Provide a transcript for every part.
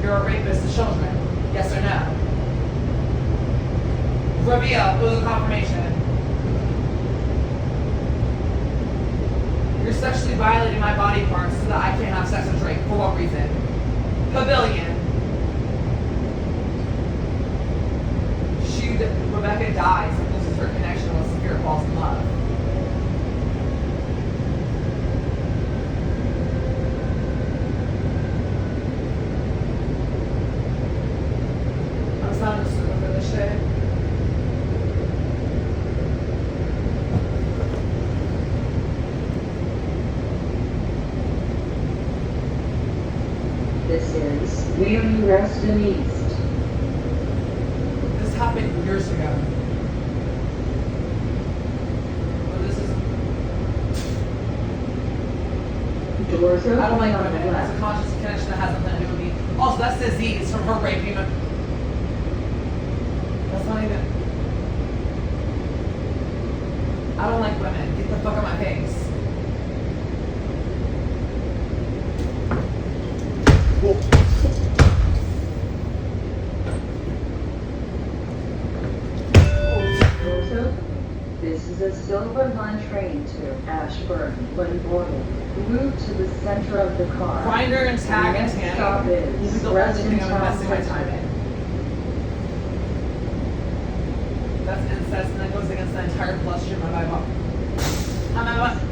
you're a rapist of children? Yes or no? Reveal. It was a confirmation. You're sexually violating my body parts so that I can't have sex with Drake. For what reason? Pavilion. Rebecca dies and loses her connection with Spirit falls in love. I'm sounding stupid for this shit. This is Leonie Reston East. This happened years ago. But this is. Doors open I don't like on the women. That's a left. conscious connection that has nothing to do with me. Also, that's disease from her raping him. That's not even. I don't like women. Get the fuck out of my face. Doors open. This is a Silver Line train to Ashburn. When boarded, move to the center of the car. Find her and tag The and next Tammy. stop This is is the only Reston thing I'm Town investing my time Center. in. That's incest and that goes against the entire bloodstream of my body.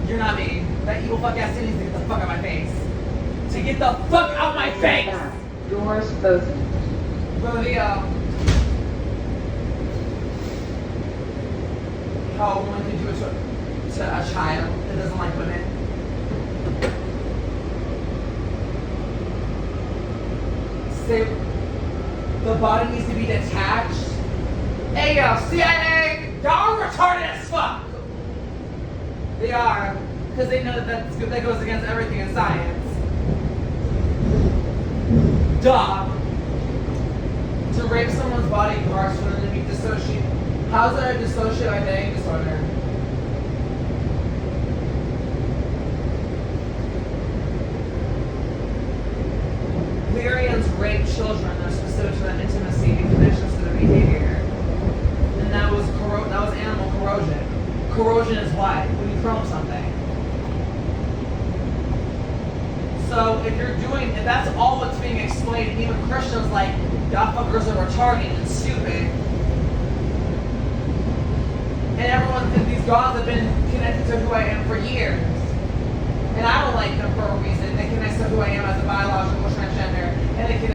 You're not me. That evil fuck ass needs to get the fuck out of my face. To get the fuck out of my face! Back. Doors open. Rodeo. How a woman can do it to a child that doesn't like women. Say the body needs to be detached. Hey yo, CIA, y'all are retarded as fuck. They are, because they know that goes against everything in science. Duh. To rape someone's body parts for them to be dissociated. How is that a dissociative identity disorder? Lyrians rape children. They're specific to that intimacy and connections to their behavior. And that was animal corrosion. Corrosion is what? When you chrome something. So if that's all what's being explained, and even Christians like, y'all fuckers are retarded and stupid. And these gods have been connected to who I am for years. And I don't like them for a reason. They connect to who I am as a biological transgender. And they connect